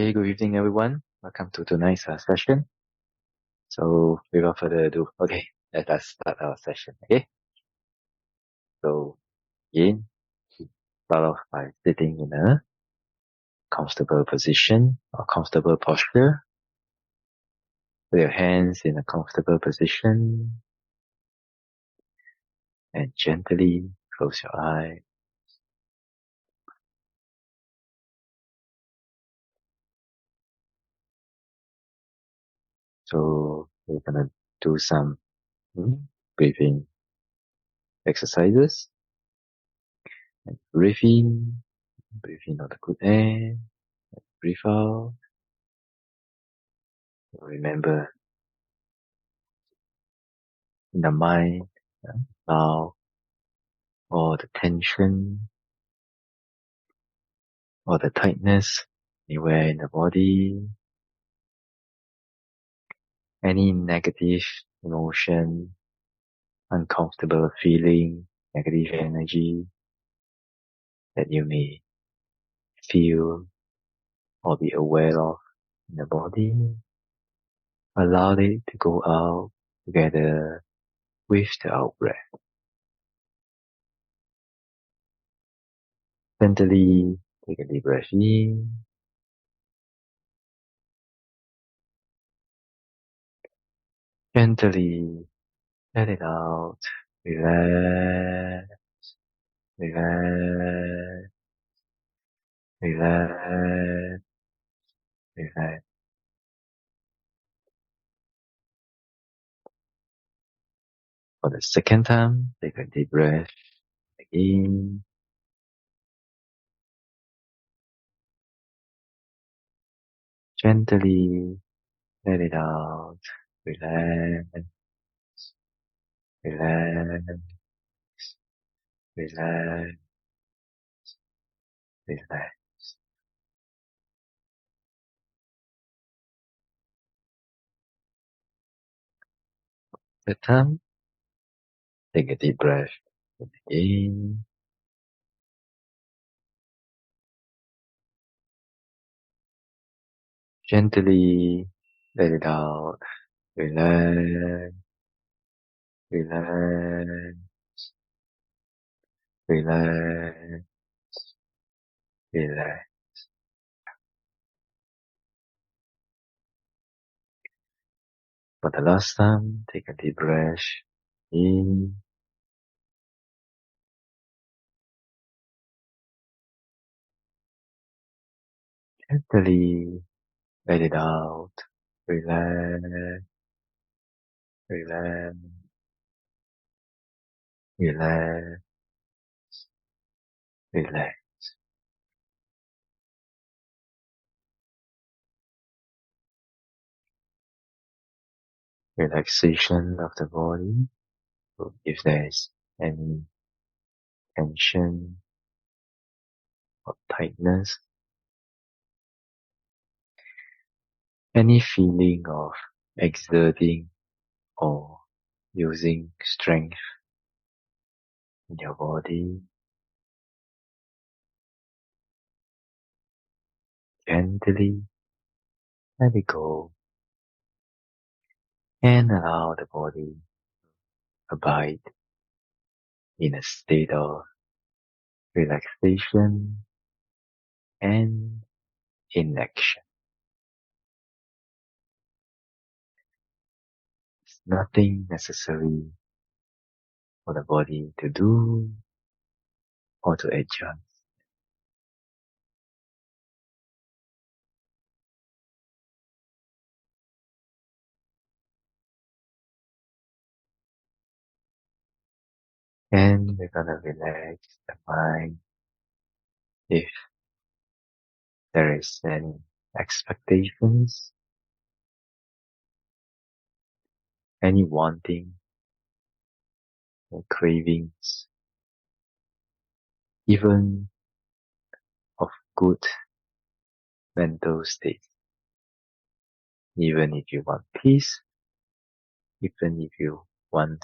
Okay, good evening everyone. Welcome to tonight's session. So without further ado, okay, let us start our session, okay? So again, start off by sitting in a comfortable position or comfortable posture. Put your hands in a comfortable position and gently close your eyes. So we're gonna do some breathing exercises. And breathe in all the good air, breathe out. Remember in the mind, now all the tension or the tightness anywhere in the body, any negative emotion, uncomfortable feeling, negative energy that you may feel or be aware of in the body. Allow it to go out together with the out breath. Gently take a deep breath in. Gently let it out. Relax, relax, relax, relax. For the second time, take a deep breath in. Gently let it out. Relax, relax, relax, relax. The time, take a deep breath in. Gently let it out. Relax, relax, relax, relax. For the last time, take a deep breath in. Gently let it out. Relax, relax, relax, relax. Relaxation of the body. So if there is any tension or tightness, any feeling of exerting or using strength in your body, gently let it go and allow the body abide in a state of relaxation and inaction. It's nothing necessary for the body to do or to adjust. And we're gonna relax the mind if there is any expectations, any wanting or cravings, even of good mental state. Even if you want peace, even if you want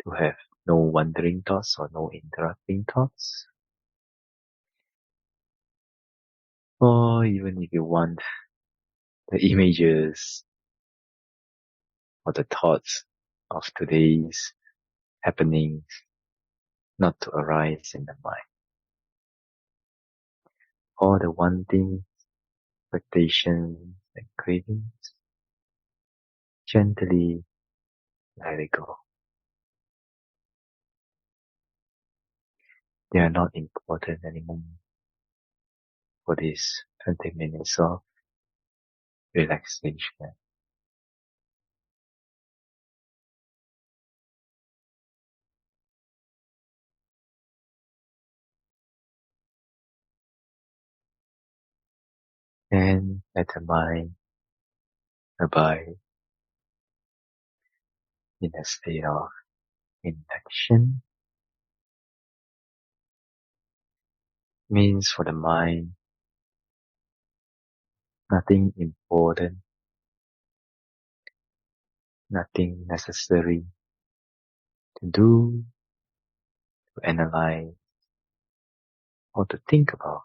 to have no wandering thoughts or no interrupting thoughts, Or even if you want the images or the thoughts of today's happenings not to arise in the mind. Or the wanting, expectations, and cravings, gently let it go. They are not important anymore for this 20 minutes of relaxation. And let the mind abide in a state of inaction. Means for the mind, nothing important, nothing necessary to do, to analyze, or to think about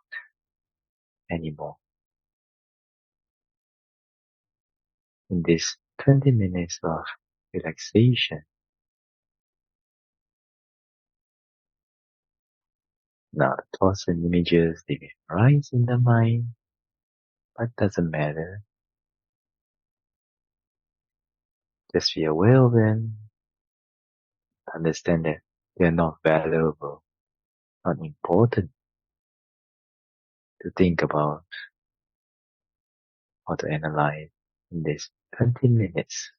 anymore. In this 20 minutes of relaxation, now the thoughts and images, they may arise in the mind, but doesn't matter. Just be aware of them, understand that they are not valuable, not important to think about or to analyze in this 20 minutes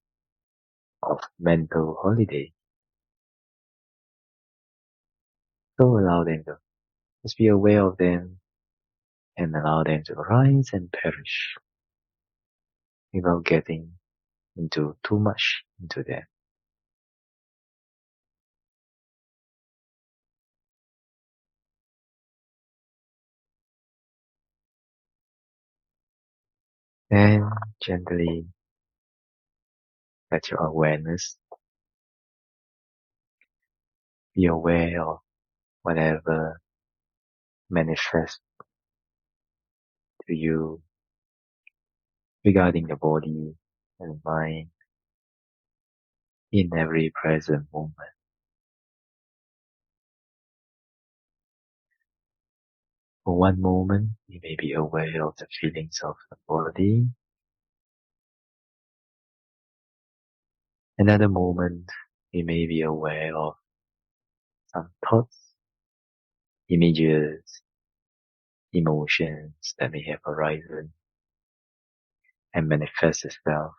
of mental holiday. So allow them to just be aware of them and allow them to arise and perish without getting into too much into them. And gently let your awareness be aware of whatever manifests to you regarding the body and mind in every present moment. For one moment, you may be aware of the feelings of the body. Another moment, you may be aware of some thoughts, images, emotions that may have arisen and manifest itself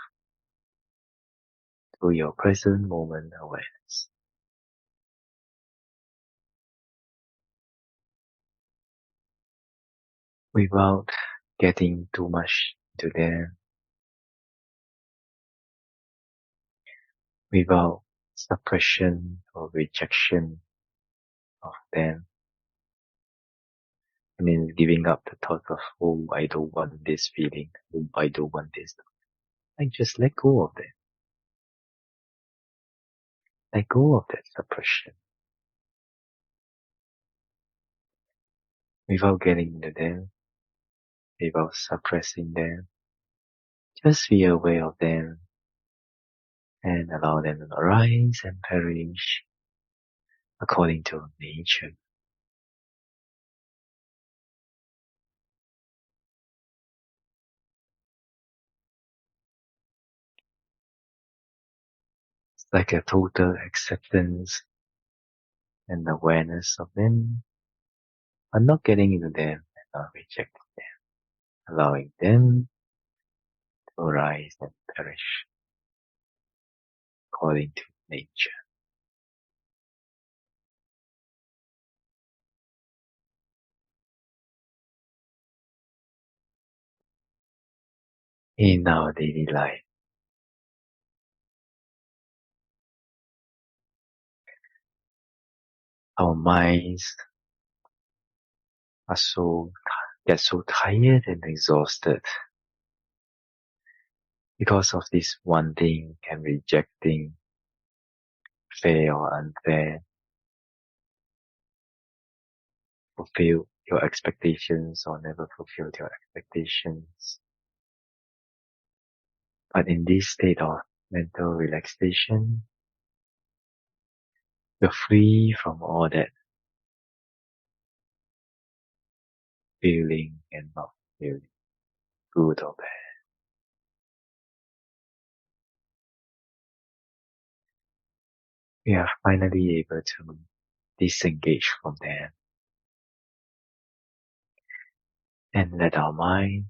through your present moment awareness. Without getting too much into them, without suppression or rejection of them. I mean, giving up the thought of, oh, I don't want this feeling, oh, I don't want this. Like, just let go of them. Let go of that suppression. Without getting into them, without suppressing them, just be aware of them and allow them to arise and perish according to nature. It's like a total acceptance and awareness of them, but not getting into them and not rejecting them, allowing them to arise and perish according to nature. In our daily life, our minds get so tired and exhausted because of this wanting and rejecting, fair or unfair, fulfilled your expectations or never fulfilled your expectations. But in this state of mental relaxation, you're free from all that feeling and not feeling, good or bad. We are finally able to disengage from them and let our mind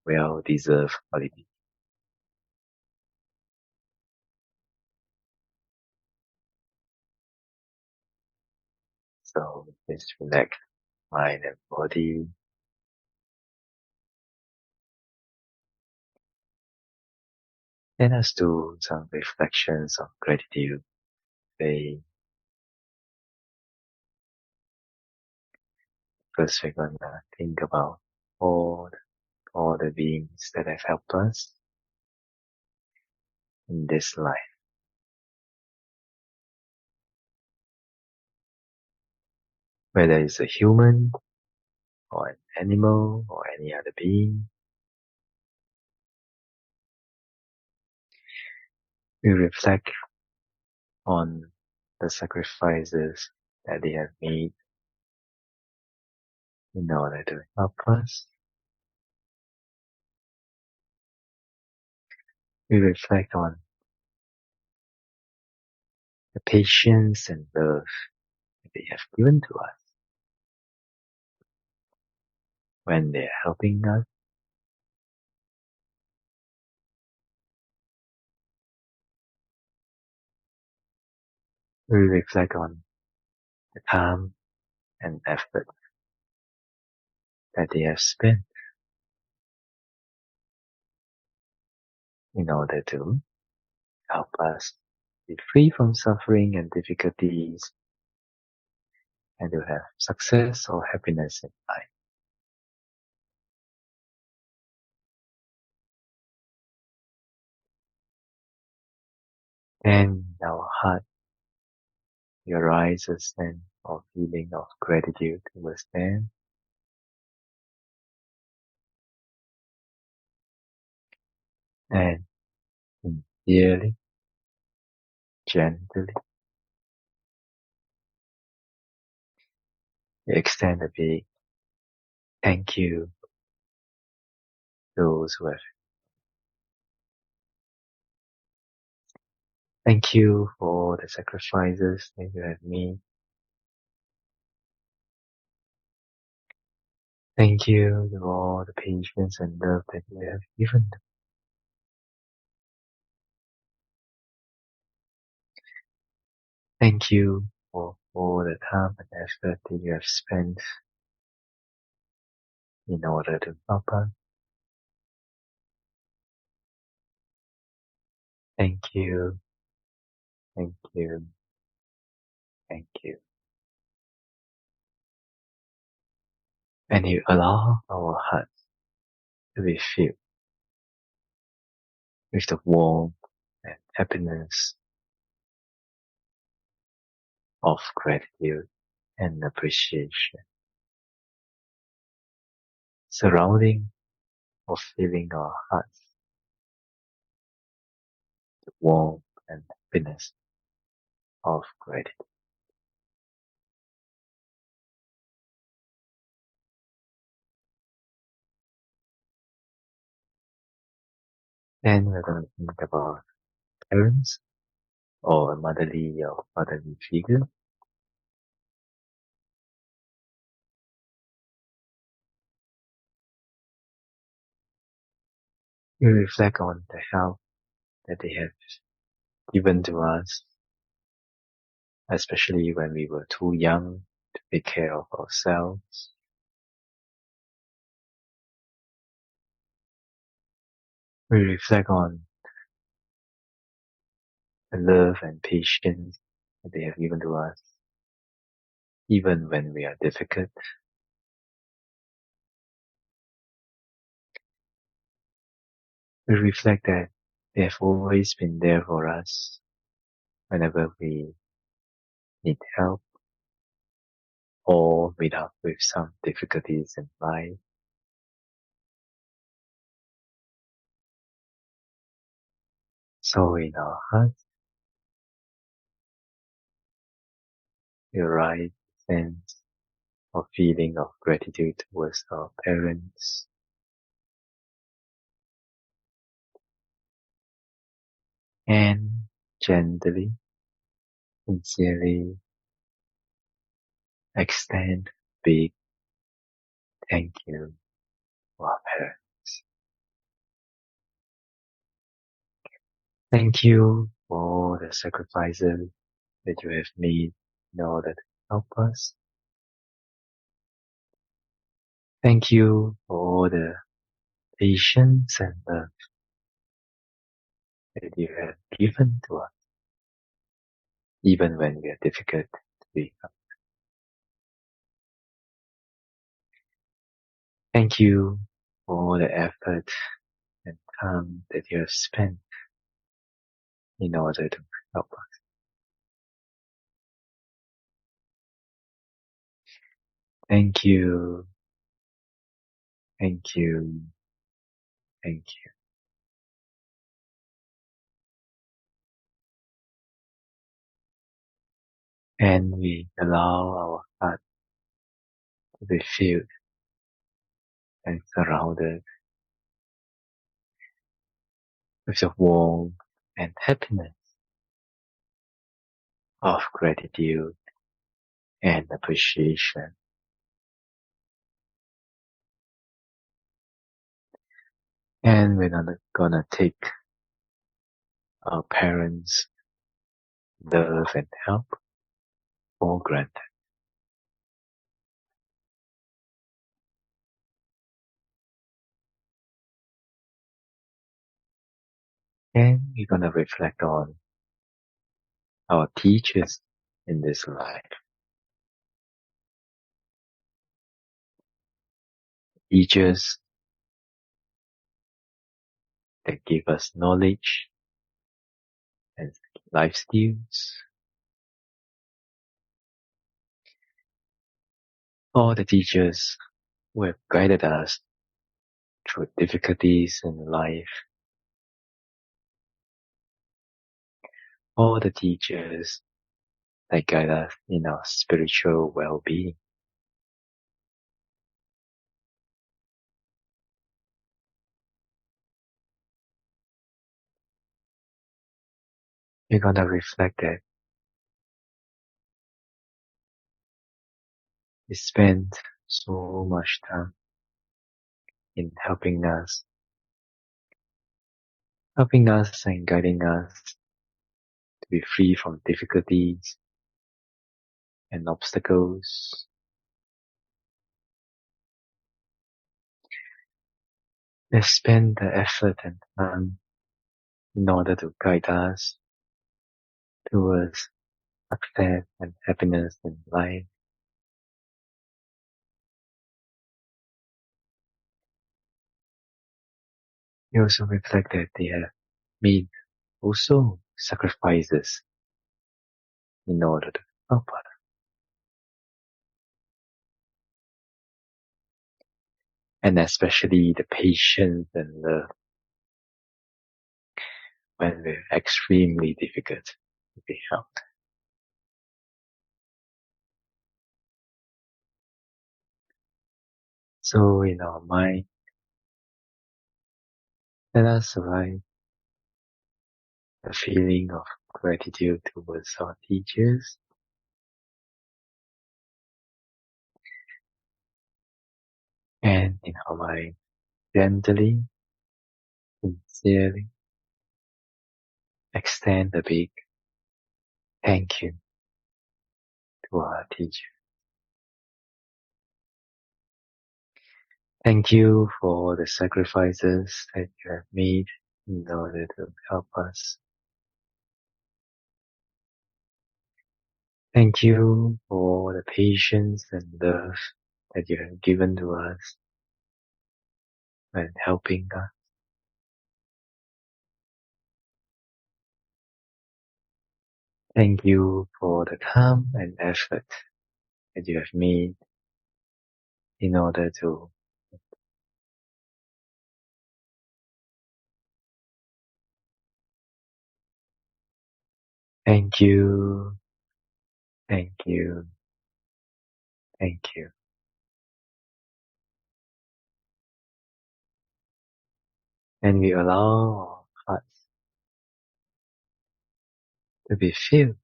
well-deserved holiday. So just relax mind and body. Let us do some reflections of gratitude. Say, first we're gonna think about all the beings that have helped us in this life. Whether it's a human or an animal or any other being, we reflect on the sacrifices that they have made in order to help us. We reflect on the patience and love that they have given to us when they are helping us. We reflect on the time and effort that they have spent in order to help us be free from suffering and difficulties and to have success or happiness in life. Then our heart arises then of feeling of gratitude towards them. And sincerely, gently, we extend a big thank you to those who have. Thank you for the sacrifices that you have made. Thank you for all the patience and love that you have given. Thank you for all the time and effort that you have spent in order to help us. Thank you, thank you, thank you. And you allow our hearts to be filled with the warmth and happiness of gratitude and appreciation, surrounding or filling our hearts with warmth and happiness of gratitude. Then we're going to think about parents or a motherly or fatherly figure. We reflect on the help that they have given to us, especially when we were too young to take care of ourselves. We reflect on the love and patience that they have given to us, even when we are difficult. We reflect that they have always been there for us whenever we need help or meet up with some difficulties in life. So in our heart, the right sense or feeling of gratitude towards our parents, and gently, sincerely extend big thank you to our parents. Thank you for the sacrifices that you have made in order to help us. Thank you for the patience and love that you have given to us, even when we are difficult to be. Thank you for the effort and time that you have spent in order to help us. Thank you, thank you, thank you. And we allow our heart to be filled and surrounded with the warmth and happiness of gratitude and appreciation. And we're not gonna take our parents' love and help for granted. And we're gonna reflect on our teachers in this life. Teachers that give us knowledge and life skills. All the teachers who have guided us through difficulties in life. All the teachers that guide us in our spiritual well-being. We're gonna reflect that we spend so much time in helping us and guiding us to be free from difficulties and obstacles. They spend the effort and time in order to guide us towards success and happiness in life. We also reflect that they have made also sacrifices in order to help us. And especially the patience and love when we're extremely difficult to be helped. So in our mind, let us arrive a feeling of gratitude towards our teachers, and in our mind, gently, sincerely extend a big thank you to our teacher. Thank you for the sacrifices that you have made in order to help us. Thank you for the patience and love that you have given to us when helping us. Thank you for the time and effort that you have made in order to thank you, thank you, thank you. And we allow our hearts to be filled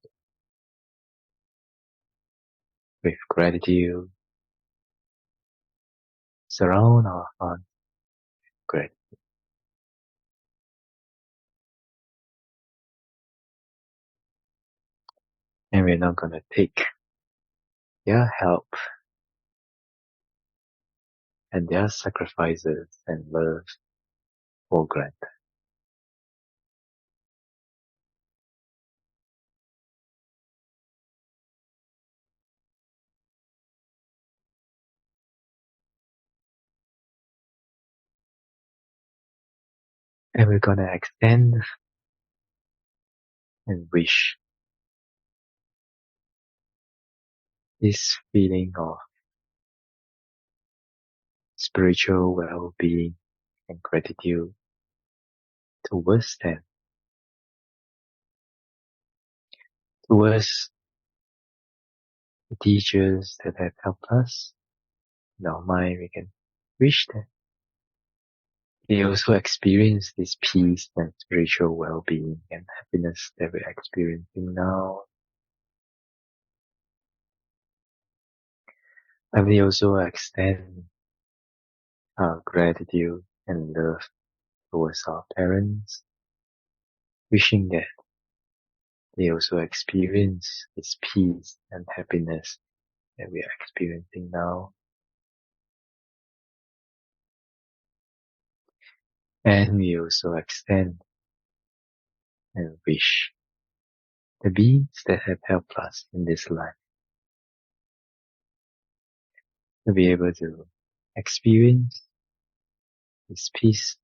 with gratitude, surround our heart with gratitude. And we're not gonna take their help and their sacrifices and love for granted. And we're gonna extend and wish this feeling of spiritual well-being and gratitude towards them, towards the teachers that have helped us. In our mind, we can wish that they also experience this peace and spiritual well-being and happiness that we're experiencing now. And we also extend our gratitude and love towards our parents, wishing that they also experience this peace and happiness that we are experiencing now. And we also extend and wish the beings that have helped us in this life to be able to experience this peace,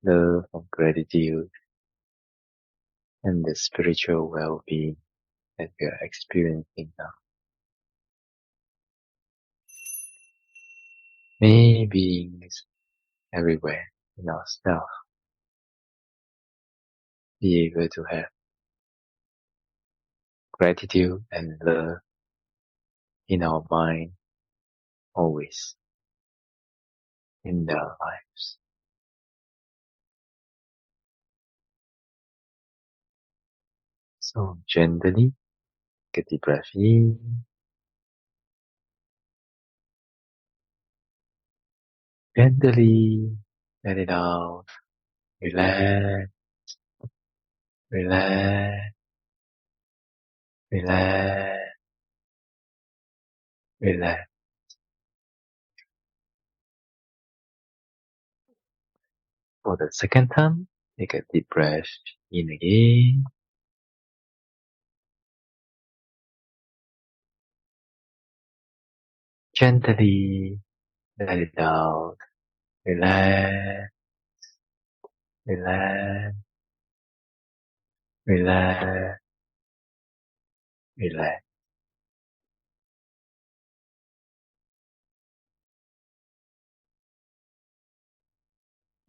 love, and gratitude, and the spiritual well-being that we are experiencing now. May beings everywhere in ourselves be able to have gratitude and love in our mind always in their lives. So gently get the breath in, gently let it out, relax, relax, relax, relax. For the second time, take a deep breath in again. Gently let it out. Relax, relax, relax, relax.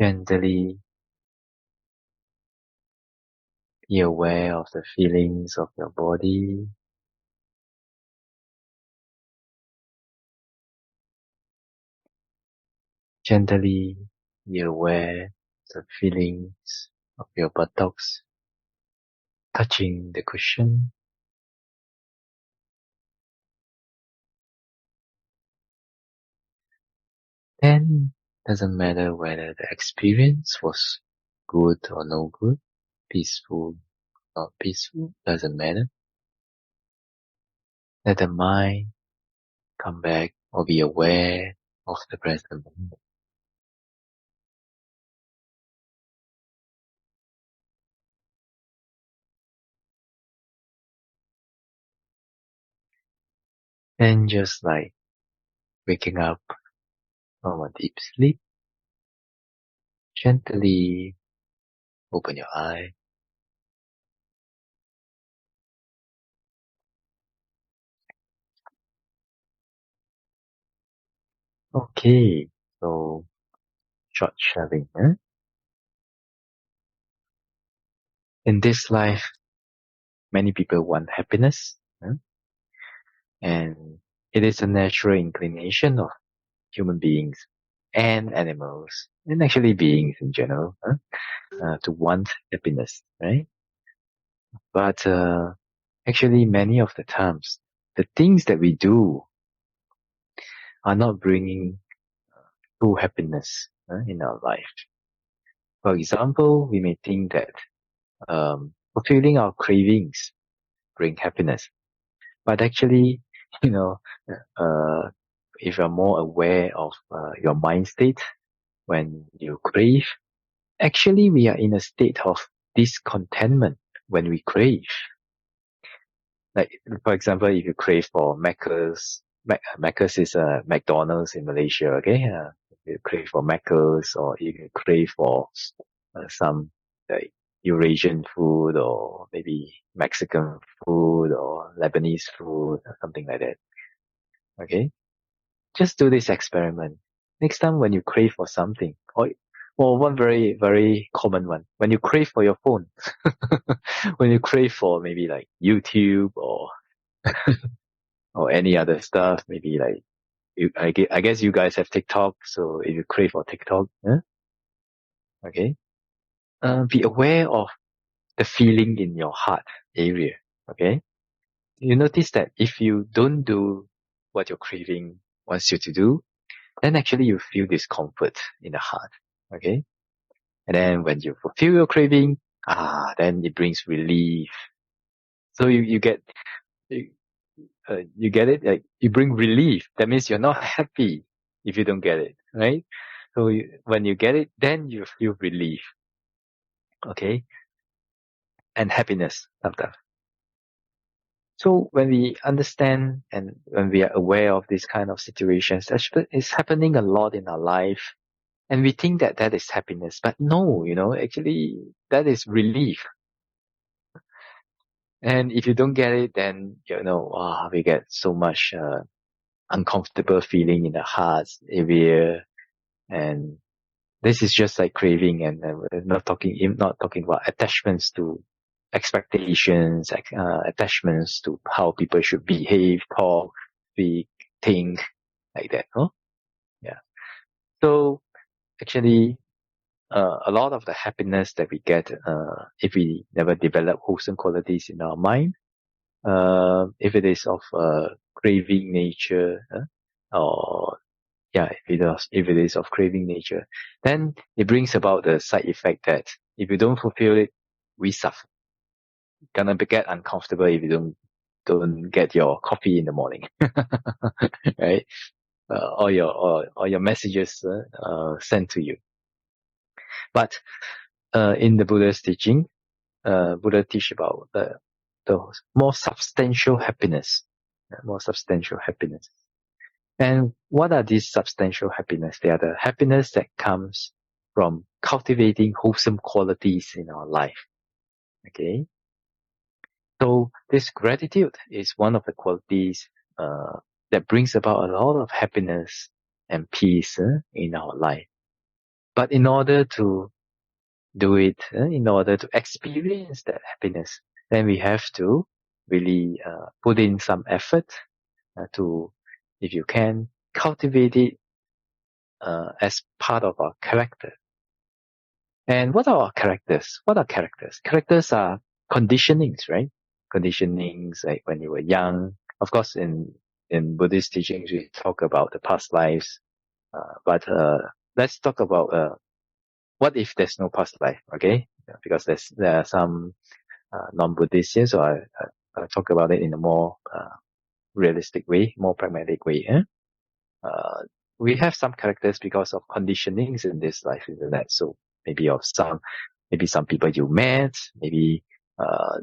Gently be aware of the feelings of your body. Gently be aware of the feelings of your buttocks touching the cushion. Then doesn't matter whether the experience was good or no good, peaceful or not peaceful, doesn't matter. Let the mind come back or be aware of the present moment. And just like waking up from a deep sleep, gently open your eye. Okay, so short sharing. In this life, many people want happiness, and it is a natural inclination of human beings and animals, and actually beings in general, to want happiness, right? But actually, many of the times, the things that we do are not bringing true happiness in our life. For example, we may think that fulfilling our cravings bring happiness, but actually, you know, uh, if you're more aware of your mind state when you crave, actually we are in a state of discontentment when we crave. Like, for example, if you crave for Macca's is McDonald's in Malaysia, okay? If you crave for Macca's, or you crave for some like Eurasian food, or maybe Mexican food, or Lebanese food, or something like that, okay? Just do this experiment. Next time when you crave for something, or one very, very common one, when you crave for your phone, when you crave for maybe like YouTube or any other stuff, maybe like I guess you guys have TikTok, so if you crave for TikTok, okay, be aware of the feeling in your heart area, okay? You notice that if you don't do what your craving wants you to do, then actually you feel discomfort in the heart, okay? And then when you fulfill your craving, then it brings relief. So you, you get it? Like, you bring relief. That means you're not happy if you don't get it, right? So when you get it, then you feel relief, okay? And happiness sometimes. So when we understand and when we are aware of this kind of situations, it's happening a lot in our life. And we think that that is happiness, but no, actually that is relief. And if you don't get it, then, we get so much, uncomfortable feeling in the heart area. And this is just like craving, and we're not talking about attachments to expectations, attachments to how people should behave, talk, speak, think, like that. Huh? Yeah. So actually, a lot of the happiness that we get, if we never develop wholesome qualities in our mind, if it is of craving nature, or yeah, if it is of craving nature, then it brings about the side effect that if you don't fulfill it, we suffer. Gonna get uncomfortable if you don't get your coffee in the morning, right? Or your messages sent to you. But in the Buddha's teaching, Buddha teach about the more substantial happiness, more substantial happiness. And what are these substantial happiness? They are the happiness that comes from cultivating wholesome qualities in our life. Okay. So this gratitude is one of the qualities that brings about a lot of happiness and peace in our life. But in order to do it, in order to experience that happiness, then we have to really put in some effort to, if you can, cultivate it as part of our character. And what are our characters? What are characters? Characters are conditionings, right? Conditionings like when you were young. Of course, in Buddhist teachings, we talk about the past lives. But let's talk about what if there's no past life, okay? Because there are some non-Buddhists, so I'll talk about it in a more realistic way, more pragmatic way. Uh, we have some characters because of conditionings in this life, isn't that? So maybe some people you met, maybe uh,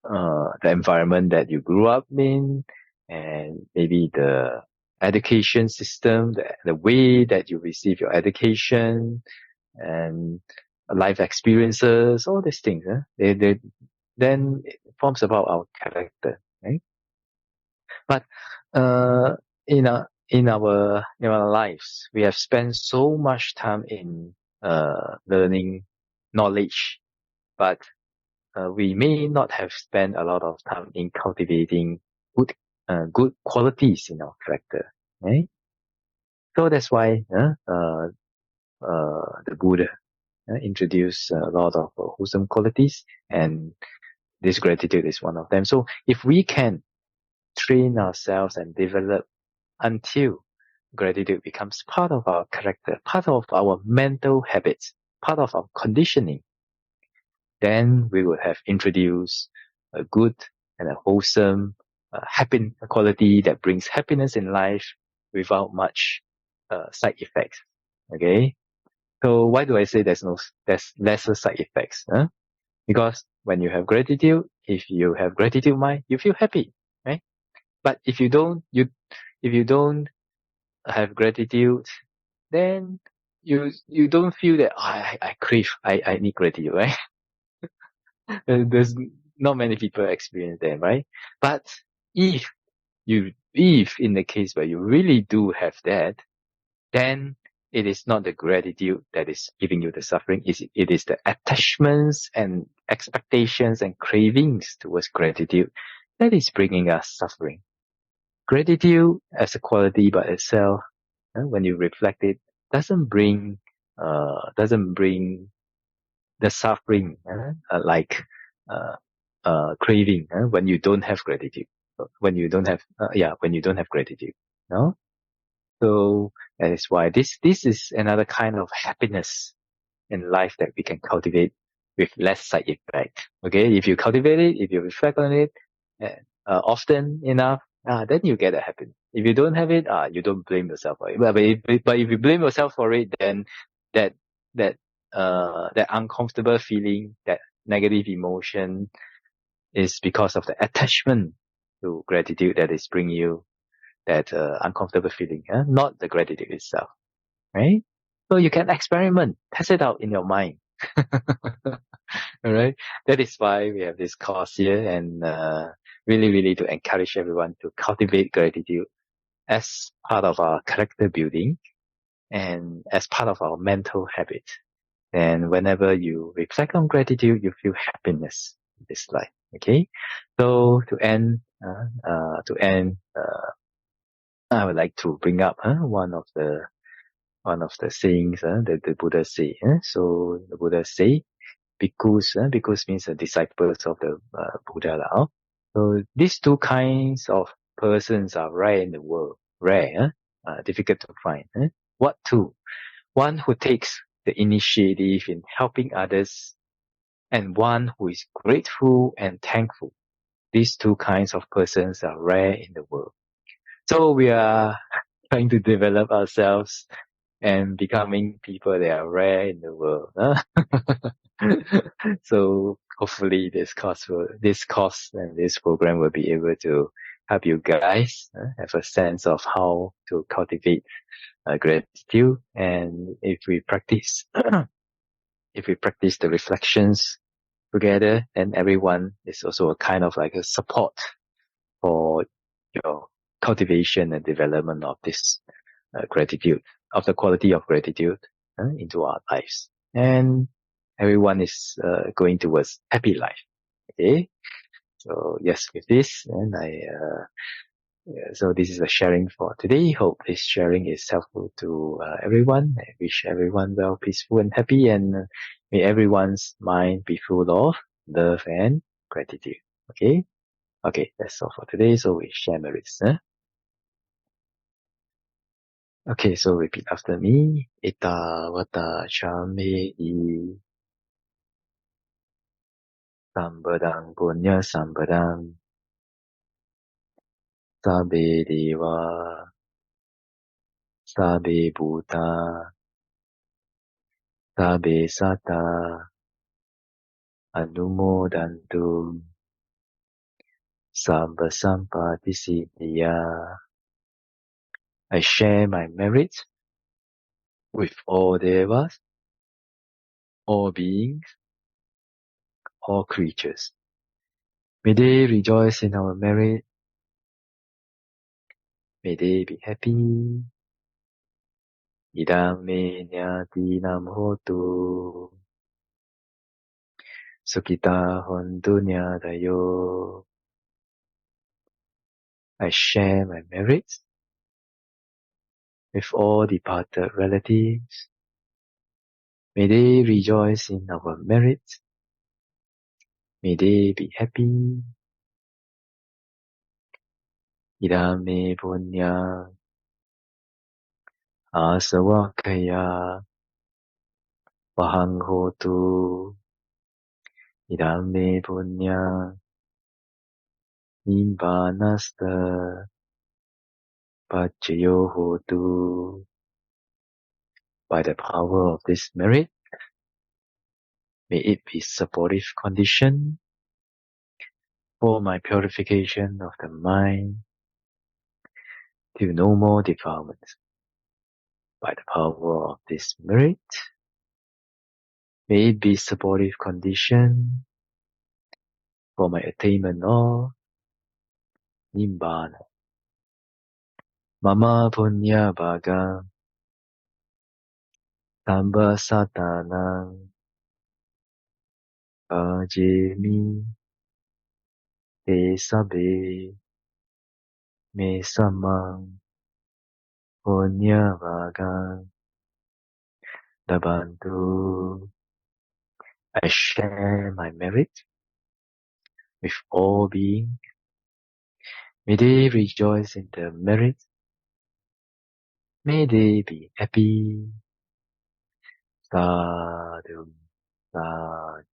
the environment that you grew up in, and maybe the education system, the way that you receive your education, and life experiences, all these things. Then it forms about our character, right? But uh, in our lives, we have spent so much time in learning knowledge, but we may not have spent a lot of time in cultivating good qualities in our character. Right? So that's why the Buddha introduced a lot of wholesome qualities, and this gratitude is one of them. So if we can train ourselves and develop until gratitude becomes part of our character, part of our mental habits, part of our conditioning, then we would have introduced a good and a wholesome happy quality that brings happiness in life without much side effects. Okay, so why do I say there's lesser side effects? Huh? Because when you have gratitude, if you have gratitude mind, you feel happy, right? But if you don't have gratitude, then you don't feel that I crave, I need gratitude, right? There's not many people experience that, right? But if if in the case where you really do have that, then it is not the gratitude that is giving you the suffering. It is the attachments and expectations and cravings towards gratitude that is bringing us suffering. Gratitude as a quality by itself, when you reflect it, doesn't bring the suffering like craving when you don't have gratitude. When you don't have gratitude, no. So that is why this is another kind of happiness in life that we can cultivate with less side effect. Okay, if you cultivate it, if you reflect on it often enough, then you get a happiness. If you don't have it, you don't blame yourself for it. But if you blame yourself for it, then that that that uncomfortable feeling, that negative emotion, is because of the attachment to gratitude that is bringing you that uncomfortable feeling, not the gratitude itself, right? So you can experiment, test it out in your mind. All right. That is why we have this course here, and really, really to encourage everyone to cultivate gratitude as part of our character building and as part of our mental habit. And whenever you reflect on gratitude, you feel happiness in this life. Okay. So to end, I would like to bring up one of the sayings that the Buddha say. So the Buddha say, bhikkhus, bhikkhus means the disciples of the Buddha now. So these two kinds of persons are rare in the world. Rare, difficult to find. What two? One who takes the initiative in helping others, and one who is grateful and thankful. These two kinds of persons are rare in the world. So we are trying to develop ourselves and becoming people that are rare in the world. So hopefully this course and this program will be able to help you guys have a sense of how to cultivate gratitude. And if we practice the reflections together, then everyone is also a kind of like a support for your cultivation and development of this gratitude, of the quality of gratitude into our lives. And everyone is going towards happy life. Okay. So yes, with this, and so this is a sharing for today. Hope this sharing is helpful to everyone. I wish everyone well, peaceful and happy, and may everyone's mind be full of love and gratitude. Okay. Okay, that's all for today. So we share merits. Okay, so repeat after me. Ita vata chame I sambadang punya sambadang sabe deva sabe bhuta sabe sata anumodantu sabba sampati siddhya. I share my merit with all devas, all beings, all creatures. May they rejoice in our merit. May they be happy. Idam me nyati nam hotu. Sukita hontu nyadayo. I share my merits with all departed relatives. May they rejoice in our merits. May they be happy. Idam me punya asavakaya vahang hotu. Idam me punya nimbanasta pachayo hotu. By the power of this merit, may it be supportive condition for my purification of the mind to no more defilements. By the power of this merit, may it be supportive condition for my attainment of Nibbana. Mama punya bhaga samba satanang ajemi te sabe me samang punya bhaga dabantu. I share my merit with all beings. May they rejoice in the merit. May they be happy. Sadhu, sadhu,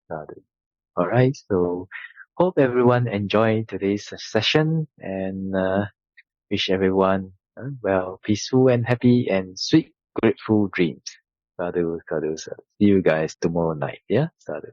sadhu. Alright, so hope everyone enjoyed today's session and wish everyone well, peaceful and happy and sweet, grateful dreams. Sadhu, sadhu, sadhu. See you guys tomorrow night. Yeah, sadhu.